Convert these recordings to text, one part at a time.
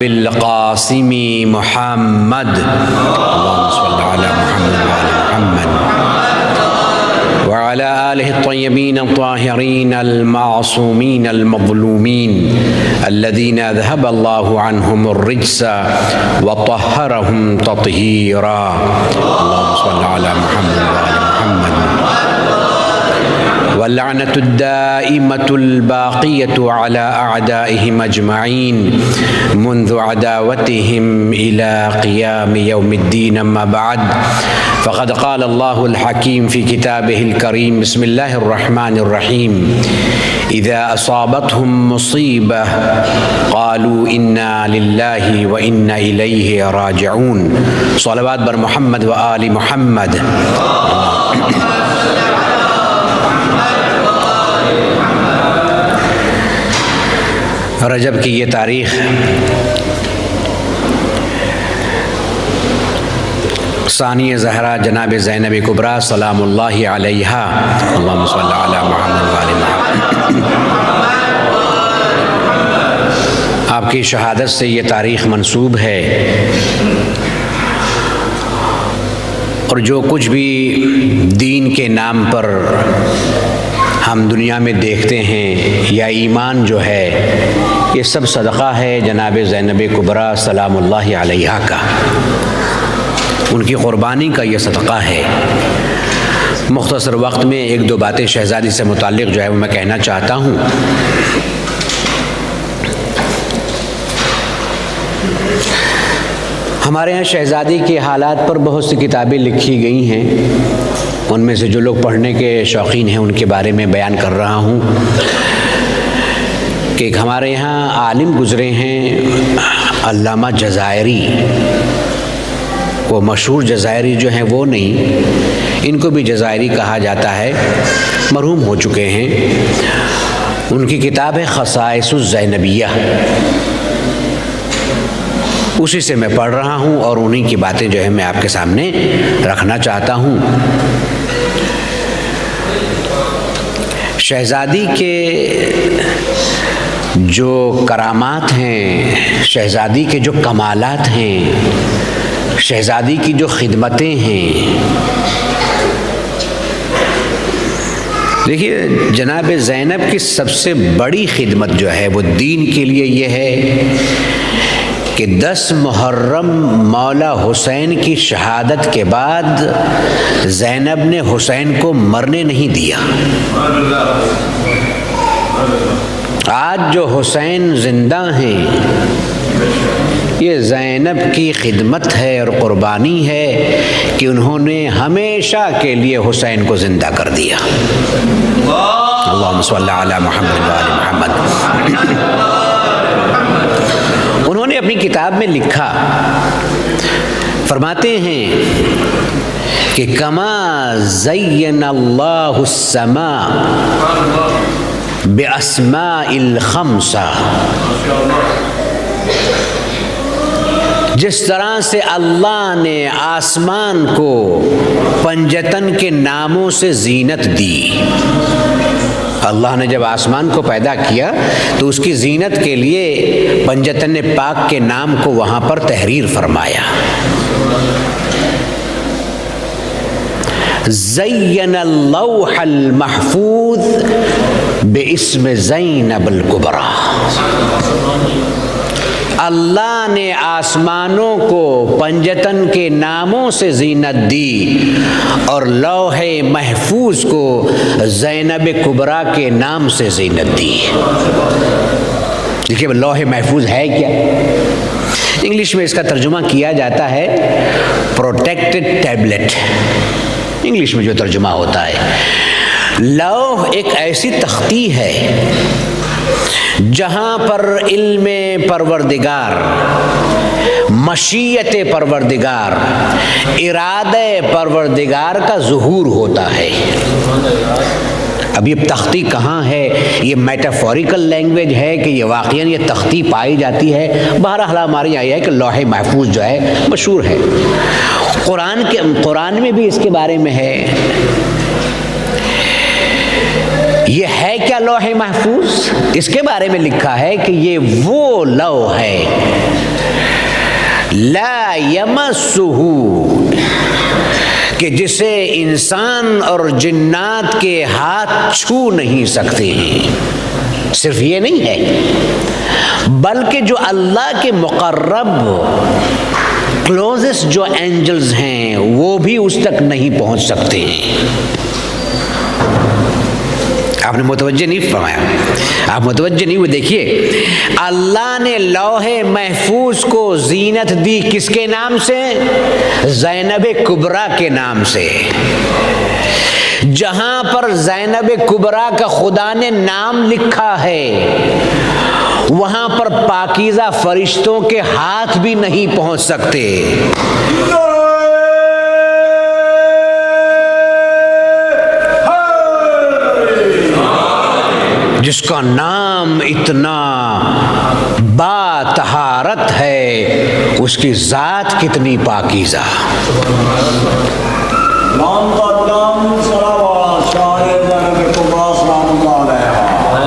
بالقاسم محمد اللهم صل على محمد وعلى محمد وعلى آله الطيبين الطاهرين المعصومين المظلومين الذين ذهب الله عنهم الرجس وطهرهم تطهيرا اللهم صل على محمد وعلى محمد واللعنة الدائمة الباقية على أعدائهم أجمعين منذ عداوتهم إلى قيام يوم الدين. أما بعد فقد قال الله الحكيم في كتابه الكريم بسم الله الرحمن الرحيم إذا أصابتهم مصيبة قالوا إنا لله وإنا إليه راجعون. صلوات بر محمد وآل محمد. رجب کی یہ تاریخ ثانی زہرا جناب زینب کبریٰ سلام اللہ علیہا اللہم صلی علی محمد وآل محمد آپ کی شہادت سے یہ تاریخ منسوب ہے، اور جو کچھ بھی دین کے نام پر ہم دنیا میں دیکھتے ہیں یا ایمان جو ہے، یہ سب صدقہ ہے جناب زینب کبریٰ سلام اللہ علیہا کا، ان کی قربانی کا یہ صدقہ ہے۔ مختصر وقت میں ایک دو باتیں شہزادی سے متعلق جو ہے وہ میں کہنا چاہتا ہوں۔ ہمارے ہاں شہزادی کے حالات پر بہت سی کتابیں لکھی گئی ہیں، ان میں سے جو لوگ پڑھنے کے شوقین ہیں ان کے بارے میں بیان کر رہا ہوں کہ ایک ہمارے یہاں عالم گزرے ہیں علامہ جزائری، وہ مشہور جزائری جو ہیں وہ نہیں، ان کو بھی جزائری کہا جاتا ہے، مرحوم ہو چکے ہیں۔ ان کی کتاب ہے خصائص الزینبیہ، اسی سے میں پڑھ رہا ہوں اور انہی کی باتیں جو ہے میں آپ کے سامنے رکھنا چاہتا ہوں۔ شہزادی کے جو کرامات ہیں، شہزادی کے جو کمالات ہیں، شہزادی کی جو خدمتیں ہیں، دیکھیے جناب زینب کی سب سے بڑی خدمت جو ہے وہ دین کے لیے یہ ہے کہ 10 محرم مولا حسین کی شہادت کے بعد زینب نے حسین کو مرنے نہیں دیا۔ آج جو حسین زندہ ہیں یہ زینب کی خدمت ہے اور قربانی ہے کہ انہوں نے ہمیشہ کے لیے حسین کو زندہ کر دیا۔ اللہم صلی علی محمد وآل محمد۔ انہوں نے اپنی کتاب میں لکھا، فرماتے ہیں کہ کما زین اللہ السماء باسماء الخمسہ، جس طرح سے اللہ نے آسمان کو پنجتن کے ناموں سے زینت دی، اللہ نے جب آسمان کو پیدا کیا تو اس کی زینت کے لیے پنجتن پاک کے نام کو وہاں پر تحریر فرمایا۔ زین اللوح المحفوظ باسم زینب الکبریٰ، اللہ نے آسمانوں کو پنجتن کے ناموں سے زینت دی اور لوح محفوظ کو زینب کبریٰ کے نام سے زینت دی۔ دیکھیے لوح محفوظ ہے کیا؟ انگلش میں اس کا ترجمہ کیا جاتا ہے پروٹیکٹڈ ٹیبلٹ، انگلش میں جو ترجمہ ہوتا ہے۔ لوح ایک ایسی تختی ہے جہاں پر علم پروردگار، مشیت پروردگار، ارادہ پروردگار کا ظہور ہوتا ہے۔ اب یہ تختی کہاں ہے؟ یہ میٹافوریکل لینگویج ہے کہ یہ واقعاً یہ تختی پائی جاتی ہے؟ بہرحال ہمارے یہاں یہ ہے کہ لوح محفوظ جو ہے مشہور ہے، قرآن میں بھی اس کے بارے میں ہے۔ یہ ہے کیا لوح محفوظ؟ اس کے بارے میں لکھا ہے کہ یہ وہ لوح ہے لا یمسہ، کہ جسے انسان اور جنات کے ہاتھ چھو نہیں سکتے ہیں۔ صرف یہ نہیں ہے بلکہ جو اللہ کے مقرب کلوزسٹ جو اینجلز ہیں وہ بھی اس تک نہیں پہنچ سکتے ہیں۔ آپ نے متوجہ نہیں فرمایا، آپ متوجہ نہیں ہوئے۔ دیکھیے اللہ نے لوح محفوظ کو زینت دی کس کے نام سے؟ زینب کبریٰ کے نام سے۔ جہاں پر زینب کبریٰ کا خدا نے نام لکھا ہے وہاں پر پاکیزہ فرشتوں کے ہاتھ بھی نہیں پہنچ سکتے۔ جس کا نام اتنا با طہارت ہے اس کی ذات کتنی پاکیزہ۔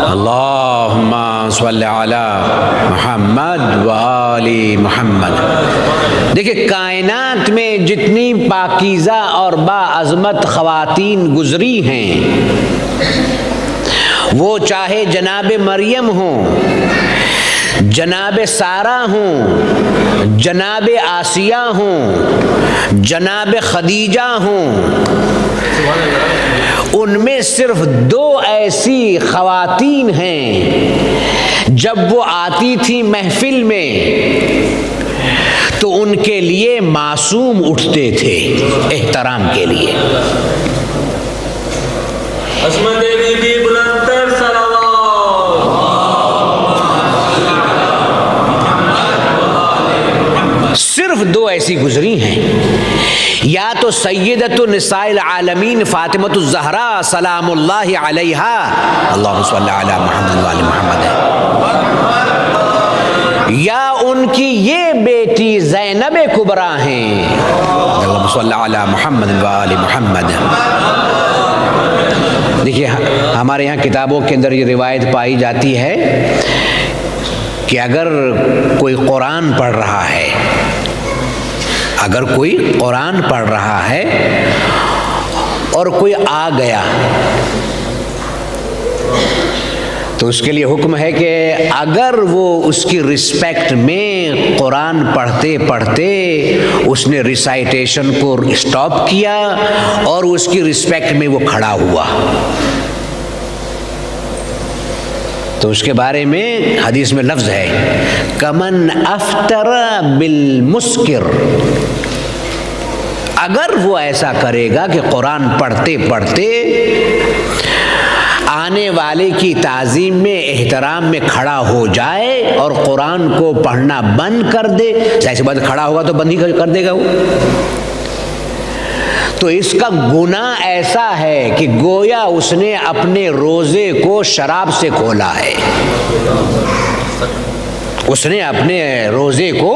اللہم صلی علی محمد و آل محمد۔ دیکھیں کائنات میں جتنی پاکیزہ اور با عظمت خواتین گزری ہیں وہ چاہے جناب مریم ہوں، جناب سارہ ہوں، جناب آسیہ ہوں، جناب خدیجہ ہوں، ان میں صرف دو ایسی خواتین ہیں جب وہ آتی تھی محفل میں تو ان کے لیے معصوم اٹھتے تھے احترام کے لیے۔ عصمت بی بی بلندتر صلوات۔ صرف دو ایسی گزری ہیں، یا تو سیدۃ النساء العالمین فاطمۃ الزہرا سلام اللہ علیہا، اللہم صلی علی محمد و آل محمد ہے، یا ان کی یہ بیٹی زینب کبریٰ ہیں، اللہم صلی علی محمد و آل محمد۔ دیکھیے ہمارے یہاں کتابوں کے اندر یہ روایت پائی جاتی ہے کہ اگر کوئی قرآن پڑھ رہا ہے، اگر کوئی قرآن پڑھ رہا ہے اور کوئی آ گیا تو اس کے لیے حکم ہے کہ اگر وہ اس کی رسپیکٹ میں قرآن پڑھتے پڑھتے اس نے ریسائٹیشن کو سٹاپ کیا اور اس کی رسپیکٹ میں وہ کھڑا ہوا تو اس کے بارے میں حدیث میں لفظ ہے کمن افطر بالمسکر، اگر وہ ایسا کرے گا کہ قرآن پڑھتے پڑھتے آنے والے کی تعظیم میں احترام میں کھڑا ہو جائے اور قرآن کو پڑھنا بند کر دے، ایسی بات کھڑا ہوگا تو بند ہی کر دے گا وہ، تو اس کا گناہ ایسا ہے کہ گویا اس نے اپنے روزے کو شراب سے کھولا ہے، اس نے اپنے روزے کو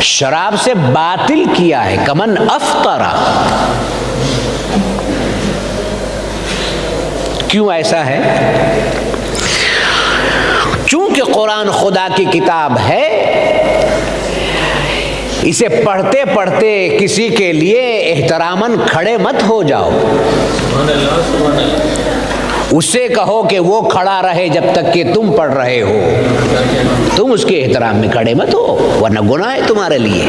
شراب سے باطل کیا ہے۔ کمن افطرا، کیوں ایسا ہے؟ چونکہ قرآن خدا کی کتاب ہے، اسے پڑھتے پڑھتے کسی کے لیے احتراماً کھڑے مت ہو جاؤ، اسے کہو کہ وہ کھڑا رہے جب تک کہ تم پڑھ رہے ہو، تم اس کے احترام میں کھڑے مت ہو ورنہ گناہ ہے تمہارے لیے۔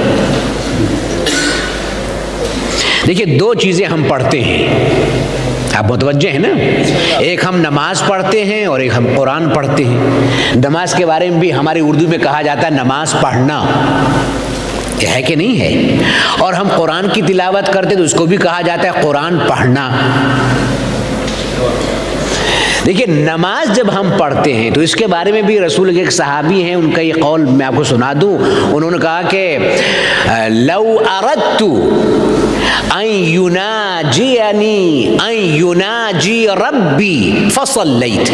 دیکھیے دو چیزیں ہم پڑھتے ہیں، آپ متوجہ ہیں نا، ایک ہم نماز پڑھتے ہیں اور ایک ہم قرآن پڑھتے ہیں۔ نماز کے بارے میں بھی ہماری اردو میں کہا جاتا ہے نماز پڑھنا، یہ ہے کہ نہیں ہے؟ اور ہم قرآن کی تلاوت کرتے تو اس کو بھی کہا جاتا ہے قرآن پڑھنا۔ دیکھیے نماز جب ہم پڑھتے ہیں تو اس کے بارے میں بھی رسول کے ایک صحابی ہیں، ان کا یہ قول میں آپ کو سنا دوں، انہوں نے کہا کہ لو اردت ان یناجی ربی فصلیت،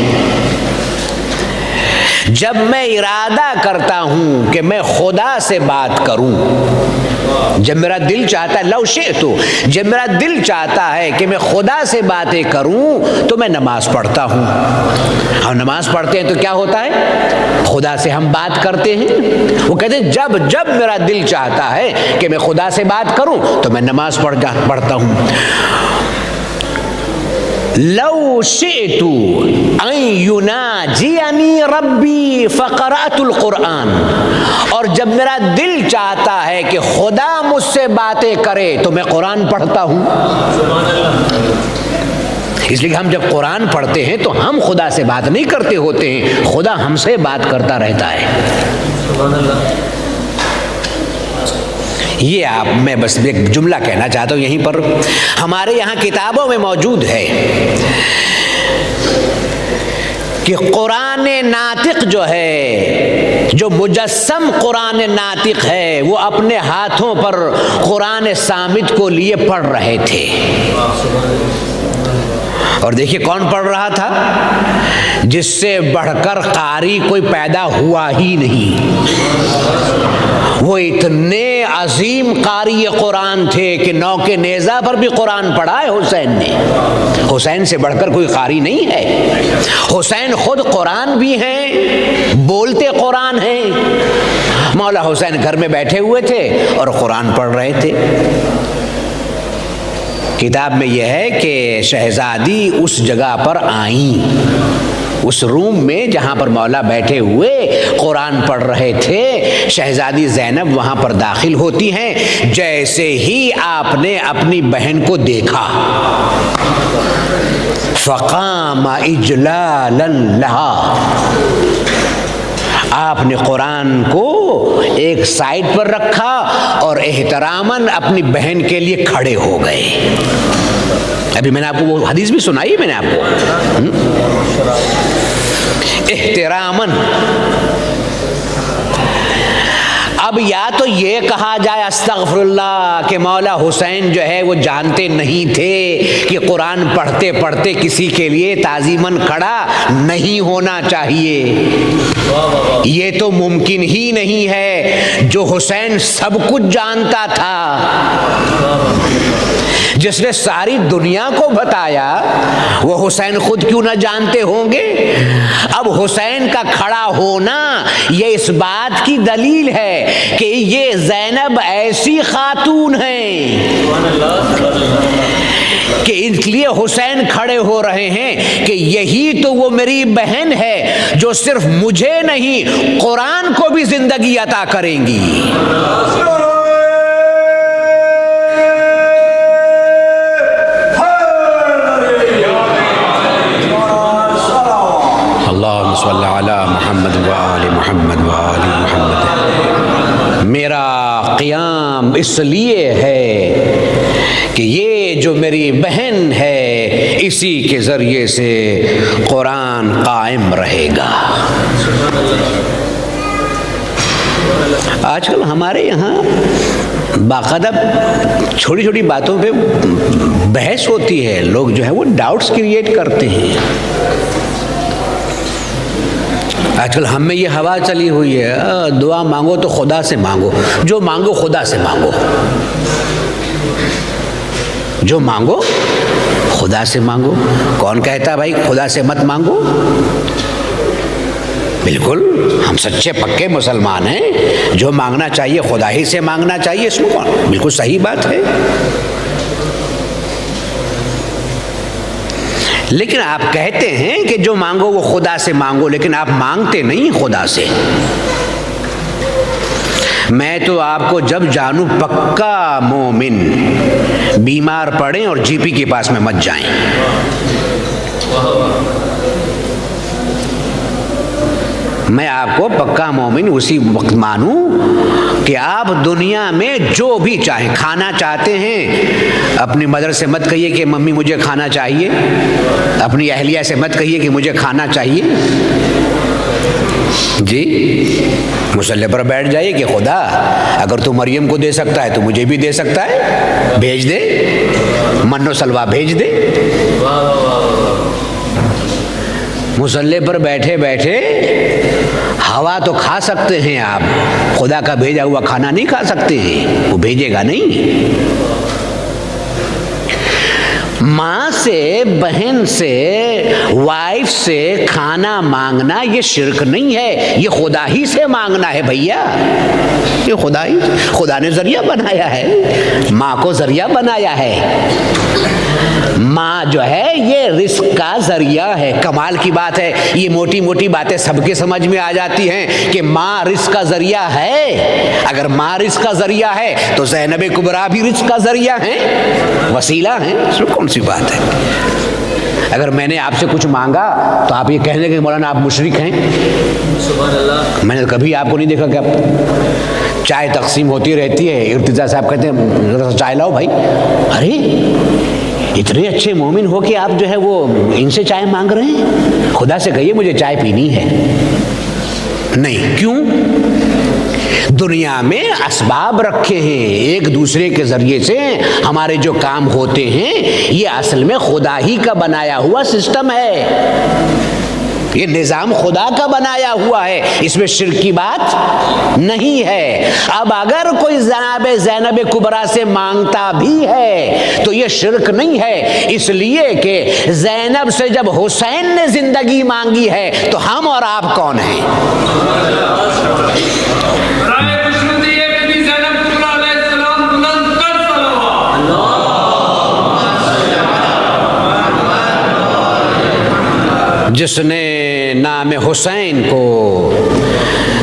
جب میں ارادہ کرتا ہوں کہ میں خدا سے بات کروں، جب میرا دل چاہتا ہے، لو شئت، جب میرا دل چاہتا ہے کہ میں خدا سے باتیں کروں تو میں نماز پڑھتا ہوں۔ ہم نماز پڑھتے ہیں تو کیا ہوتا ہے؟ خدا سے ہم بات کرتے ہیں. وہ کہتے ہیں جب جب میرا دل چاہتا ہے کہ میں خدا سے بات کروں تو میں نماز پڑھتا ہوں. لو شئت ان یناجینی ربی فقرأت القرآن. اور جب میرا دل چاہتا ہے کہ خدا مجھ سے باتیں کرے تو میں قرآن پڑھتا ہوں. اس لیے کہ ہم جب قرآن پڑھتے ہیں تو ہم خدا سے بات نہیں کرتے ہوتے ہیں, خدا ہم سے بات کرتا رہتا ہے. یہ میں بس ایک جملہ کہنا چاہتا ہوں یہیں پر. ہمارے یہاں کتابوں میں موجود ہے کہ قرآن ناطق جو ہے, جو مجسم قرآن ناطق ہے, وہ اپنے ہاتھوں پر قرآن صامت کو لیے پڑھ رہے تھے. اور دیکھیے کون پڑھ رہا تھا؟ جس سے بڑھ کر قاری کوئی پیدا ہوا ہی نہیں. وہ اتنے عظیم قاری قرآن تھے کہ نوک نیزہ پر بھی قرآن پڑھا ہے حسین نے. حسین سے بڑھ کر کوئی قاری نہیں ہے. حسین خود قرآن بھی ہیں, بولتے قرآن ہیں. مولا حسین گھر میں بیٹھے ہوئے تھے اور قرآن پڑھ رہے تھے. کتاب میں یہ ہے کہ شہزادی اس جگہ پر آئیں, اس روم میں جہاں پر مولا بیٹھے ہوئے قرآن پڑھ رہے تھے. شہزادی زینب وہاں پر داخل ہوتی ہیں. جیسے ہی آپ نے اپنی بہن کو دیکھا, فقام اجلالا لها, آپ نے قرآن کو ایک سائڈ پر رکھا اور احتراماً اپنی بہن کے لیے کھڑے ہو گئے. ابھی میں نے آپ کو وہ حدیث بھی سنائی, میں نے آپ کو احتراماً. اب یا تو یہ کہا جائے استغفر اللہ کہ مولا حسین جو ہے وہ جانتے نہیں تھے کہ قرآن پڑھتے پڑھتے کسی کے لیے تعظیماً کھڑا نہیں ہونا چاہیے. یہ تو ممکن ہی نہیں ہے. جو حسین سب کچھ جانتا تھا, جس نے ساری دنیا کو بتایا, وہ حسین خود کیوں نہ جانتے ہوں گے؟ اب حسین کا کھڑا ہونا یہ اس بات کی دلیل ہے کہ یہ زینب ایسی خاتون ہیں کہ اس لیے حسین کھڑے ہو رہے ہیں کہ یہی تو وہ میری بہن ہے جو صرف مجھے نہیں قرآن کو بھی زندگی عطا کریں گی. اللہم صلی علی محمد وآل محمد وآل محمد. میرا قیام اس لیے ہے کہ یہ جو میری بہن ہے اسی کے ذریعے سے قرآن قائم رہے گا. آج کل ہمارے یہاں باقاعدہ چھوٹی چھوٹی باتوں پہ بحث ہوتی ہے. لوگ جو ہے وہ ڈاؤٹس کریٹ کرتے ہیں. آج کل ہم میں یہ ہوا چلی ہوئی ہے, دعا مانگو تو خدا سے مانگو, جو مانگو خدا سے مانگو, جو مانگو خدا سے مانگو. کون کہتا بھائی خدا سے مت مانگو؟ بالکل ہم سچے پکے مسلمان ہیں. جو مانگنا چاہیے خدا ہی سے مانگنا چاہیے, اس میں کون, بالکل صحیح بات ہے. لیکن آپ کہتے ہیں کہ جو مانگو وہ خدا سے مانگو, لیکن آپ مانگتے نہیں خدا سے. میں تو آپ کو جب جانوں پکا مومن, بیمار پڑیں اور جی پی کے پاس میں مت جائیں. میں آپ کو پکا مومن اسی وقت مانوں کہ آپ دنیا میں جو بھی چاہیں, کھانا چاہتے ہیں اپنی مدر سے مت کہیے کہ ممی مجھے کھانا چاہیے, اپنی اہلیہ سے مت کہیے کہ مجھے کھانا چاہیے. جی مصلی پر بیٹھ جائیے کہ خدا اگر تو مریم کو دے سکتا ہے تو مجھے بھی دے سکتا ہے, بھیج دے, من و سلوا بھیج دے. مصلی پر بیٹھے بیٹھے ہوا تو کھا سکتے ہیں آپ, خدا کا بھیجا ہوا کھانا نہیں کھا سکتے ہیں, وہ بھیجے گا نہیں. ماں سے، بہن سے، وائف سے کھانا مانگنا یہ شرک نہیں ہے، یہ خدا ہی سے مانگنا ہے بھیا، یہ خدا نے ذریعہ بنایا ہے، ماں کو ذریعہ بنایا ہے۔ ماں جو ہے یہ رزق کا ذریعہ ہے۔ کمال کی بات ہے، یہ موٹی موٹی باتیں سب کے سمجھ میں آ جاتی ہیں کہ ماں رزق کا ذریعہ ہے۔ اگر ماں رزق کا ذریعہ ہے تو زینب کبریٰ بھی رزق کا ذریعہ ہیں، وسیلہ ہیں، اس میں کون سی بات ہے؟ اگر میں نے آپ سے کچھ مانگا تو آپ یہ کہہ دیں کہ مولانا آپ مشرک ہیں؟ سبحان اللہ۔ میں نے کبھی آپ کو نہیں دیکھا کہ آپ چائے تقسیم ہوتی رہتی ہے، ارتضیٰ صاحب کہتے ہیں ذرا سا چائے لاؤ بھائی، ارے اتنے اچھے مومن ہو کہ آپ جو ہے وہ ان سے چائے مانگ رہے ہیں؟ خدا سے کہیے مجھے چائے پینی ہے۔ نہیں، کیوں؟ دنیا میں اسباب رکھے ہیں، ایک دوسرے کے ذریعے سے ہمارے جو کام ہوتے ہیں یہ اصل میں خدا ہی کا بنایا ہوا سسٹم ہے، یہ نظام خدا کا بنایا ہوا ہے، اس میں شرک کی بات نہیں ہے۔ اب اگر کوئی جناب زینب کبریٰ سے مانگتا بھی ہے تو یہ شرک نہیں ہے، اس لیے کہ زینب سے جب حسین نے زندگی مانگی ہے تو ہم اور آپ کون ہیں؟ جس نے نام حسین کو،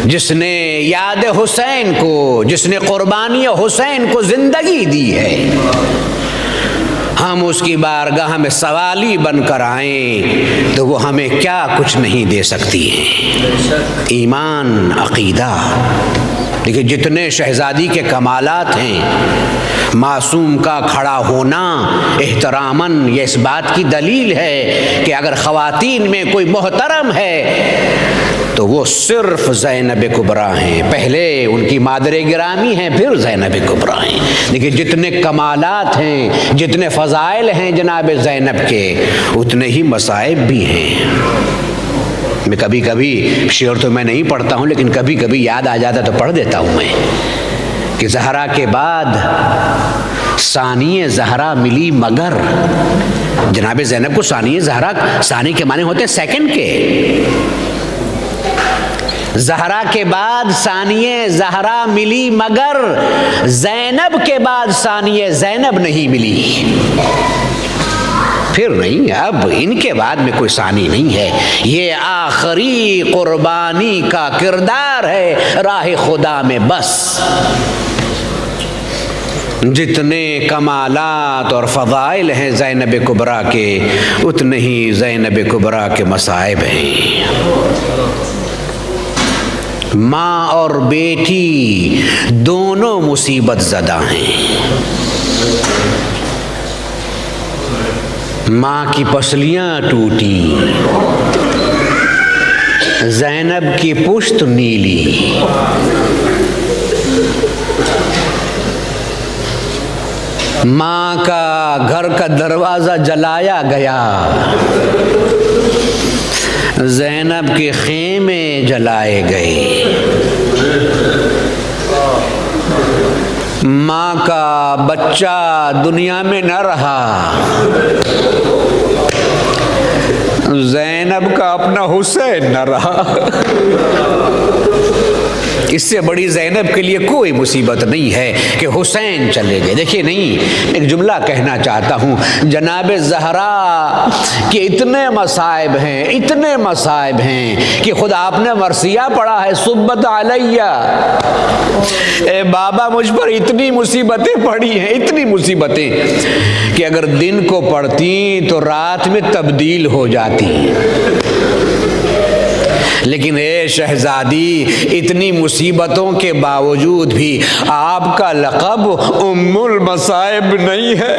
جس نے یاد حسین کو، جس نے قربانی حسین کو زندگی دی ہے، ہم اس کی بارگاہ میں سوالی بن کر آئیں تو وہ ہمیں کیا کچھ نہیں دے سکتی ہے؟ ایمان، عقیدہ۔ دیکھیں جتنے شہزادی کے کمالات ہیں، معصوم کا کھڑا ہونا احتراماً یہ اس بات کی دلیل ہے کہ اگر خواتین میں کوئی محترم ہے تو وہ صرف زینب کبریٰ ہیں، پہلے ان کی مادر گرامی ہیں، پھر زینب کبریٰ ہیں۔ دیکھیں جتنے کمالات ہیں، جتنے فضائل ہیں جناب زینب کے، اتنے ہی مصائب بھی ہیں۔ میں کبھی کبھی شعر تو میں نہیں پڑھتا ہوں لیکن کبھی کبھی یاد آ جاتا تو پڑھ دیتا ہوں میں کہ زہرا کے بعد ثانی زہرا ملی مگر، جناب زینب کو ثانی زہرا، ثانی کے معنی ہوتے ہیں سیکنڈ کے، زہرا کے بعد ثانی زہرا ملی مگر زینب کے بعد ثانی زینب نہیں ملی۔ پھر نہیں، اب ان کے بعد میں کوئی ثانی نہیں ہے، یہ آخری قربانی کا کردار ہے راہ خدا میں بس۔ جتنے کمالات اور فضائل ہیں زینب کبریٰ کے، اتنے ہی زینب کبریٰ کے مصائب ہیں۔ ماں اور بیٹی دونوں مصیبت زدہ ہیں۔ ماں کی پسلیاں ٹوٹی، زینب کی پشت نیلی، ماں کا گھر کا دروازہ جلایا گیا، زینب کے خیمے جلائے گئے، ماں کا بچہ دنیا میں نہ رہا، زینب کا اپنا حسین نہ رہا۔ اس سے بڑی زینب کے لیے کوئی مصیبت نہیں ہے کہ حسین چلے گئے۔ دیکھیے نہیں، ایک جملہ کہنا چاہتا ہوں، جناب زہرا کے اتنے مصائب ہیں، اتنے مصائب ہیں کہ خود آپ نے مرثیہ پڑھا ہے، صبت علیہ، اے بابا مجھ پر اتنی مصیبتیں پڑی ہیں، اتنی مصیبتیں کہ اگر دن کو پڑھتی تو رات میں تبدیل ہو جاتی، لیکن اے شہزادی اتنی مصیبتوں کے باوجود بھی آپ کا لقب ام المصائب نہیں ہے۔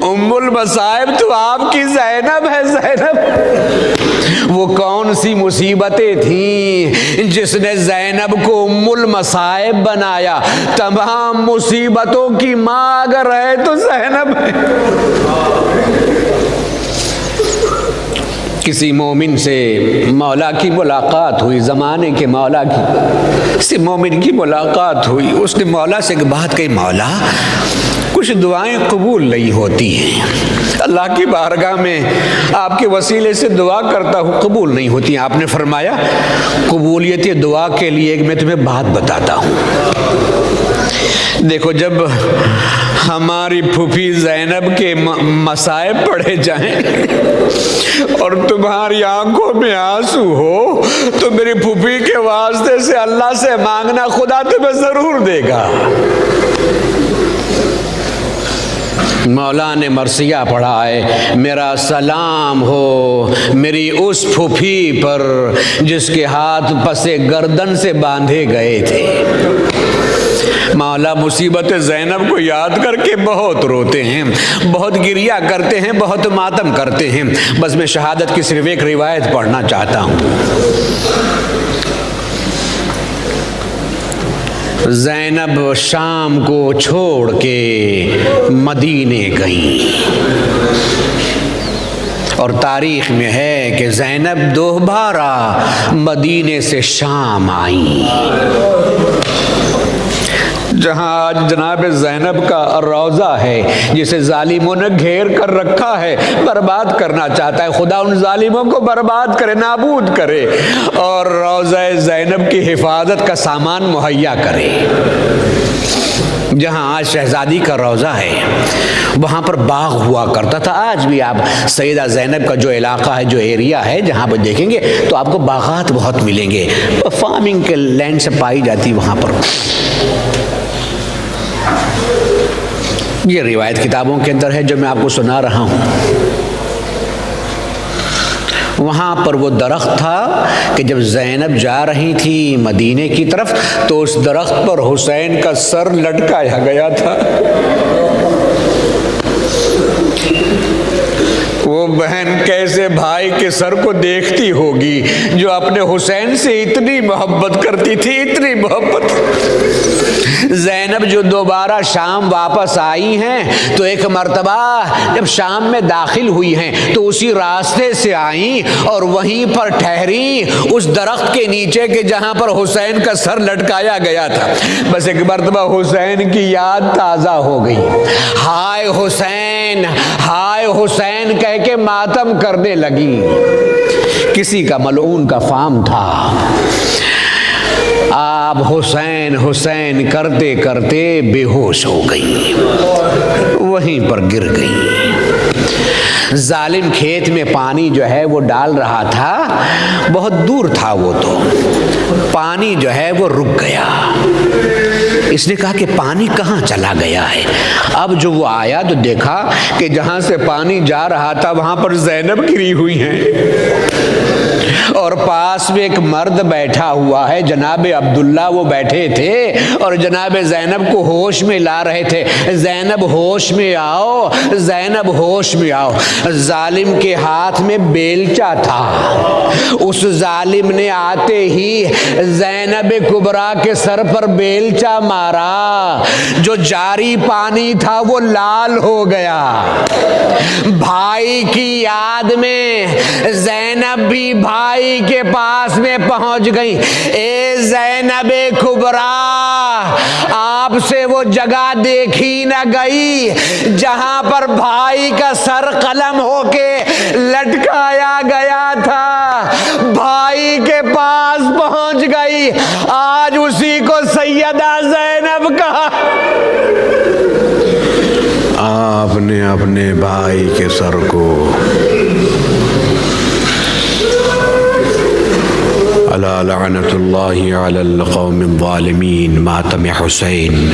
ام المصائب تو آپ کی زینب ہے۔ زینب وہ کون سی مصیبتیں تھیں جس نے زینب کو ام المصائب بنایا؟ تمام مصیبتوں کی ماں اگر ہے تو زینب ہے۔ کسی مومن سے مولا کی ملاقات ہوئی، زمانے کے مولا کی، کسی مومن کی ملاقات ہوئی، اس نے مولا سے ایک بات کہی، مولا کچھ دعائیں قبول نہیں ہوتی ہیں، اللہ کی بارگاہ میں آپ کے وسیلے سے دعا کرتا ہوں، قبول نہیں ہوتی ہیں۔ آپ نے فرمایا قبولیت دعا کے لیے ایک میں تمہیں بات بتاتا ہوں۔ دیکھو، جب ہماری پھوپھی زینب کے مصائب پڑھے جائیں اور تمہاری آنکھوں میں آنسو ہو تو میری پھوپھی کے واسطے سے اللہ سے مانگنا، خدا تمہیں ضرور دے گا۔ مولا نے مرثیہ پڑھا ہے، میرا سلام ہو میری اس پھوپھی پر جس کے ہاتھ پسے گردن سے باندھے گئے تھے۔ مولا مصیبت زینب کو یاد کر کے بہت روتے ہیں، بہت گریہ کرتے ہیں، بہت ماتم کرتے ہیں۔ بس میں شہادت کی صرف ایک روایت پڑھنا چاہتا ہوں۔ زینب شام کو چھوڑ کے مدینے گئیں، اور تاریخ میں ہے کہ زینب دوبارہ مدینے سے شام آئیں، جہاں آج جناب زینب کا روضہ ہے، جسے ظالموں نے گھیر کر رکھا ہے، برباد کرنا چاہتا ہے۔ خدا ان ظالموں کو برباد کرے، نابود کرے، اور روضہ زینب کی حفاظت کا سامان مہیا کرے۔ جہاں آج شہزادی کا روضہ ہے، وہاں پر باغ ہوا کرتا تھا۔ آج بھی آپ سیدہ زینب کا جو علاقہ ہے، جو ایریا ہے، جہاں پر دیکھیں گے تو آپ کو باغات بہت ملیں گے، فارمنگ کے لینڈ سے پائی جاتی وہاں پر۔ یہ روایت کتابوں کے اندر ہے جو میں آپ کو سنا رہا ہوں۔ وہاں پر وہ درخت تھا کہ جب زینب جا رہی تھی مدینے کی طرف تو اس درخت پر حسین کا سر لٹکایا گیا تھا۔ وہ بہن کیسے بھائی کے سر کو دیکھتی ہوگی جو اپنے حسین سے اتنی محبت کرتی تھی، اتنی محبت۔ زینب جو دوبارہ شام واپس آئی ہیں تو ایک مرتبہ جب شام میں داخل ہوئی ہیں تو اسی راستے سے آئیں اور وہیں پر ٹھہری اس درخت کے نیچے کے جہاں پر حسین کا سر لٹکایا گیا تھا۔ بس ایک مرتبہ حسین کی یاد تازہ ہو گئی، ہائے حسین، ہائے حسین کہہ کے ماتم کرنے لگی۔ کسی کا ملعون کا فام تھا، آپ حسین حسین کرتے کرتے بے ہوش ہو گئی، وہیں پر گر گئی۔ ظالم کھیت میں پانی جو ہے وہ ڈال رہا تھا، بہت دور تھا وہ، تو پانی جو ہے وہ رک گیا۔ اس نے کہا کہ پانی کہاں چلا گیا ہے؟ اب جو وہ آیا تو دیکھا کہ جہاں سے پانی جا رہا تھا وہاں پر زینب گری ہوئی ہیں، اور پاس میں ایک مرد بیٹھا ہوا ہے، جناب عبداللہ وہ بیٹھے تھے اور جناب زینب کو ہوش میں لا رہے تھے۔ زینب ہوش میں آؤ، زینب ہوش میں آؤ۔ ظالم کے ہاتھ میں بیلچا تھا، اس ظالم نے آتے ہی زینب کبریٰ کے سر پر بیلچا مارا، جو جاری پانی تھا وہ لال ہو گیا۔ بھائی کی یاد میں زینب بھی بھائی کے پاس میں پہنچ گئی۔ اے زینب کبریٰ، آپ سے وہ جگہ دیکھی نہ گئی جہاں پر بھائی کا سر قلم ہو کے لٹکایا گیا تھا، بھائی کے پاس پہنچ گئی، آج اسی کو سیدہ زینب کہا۔ آپ نے اپنے بھائی کے سر کو الا لعنت اللہ علی القوم الظالمین، ماتم حسین۔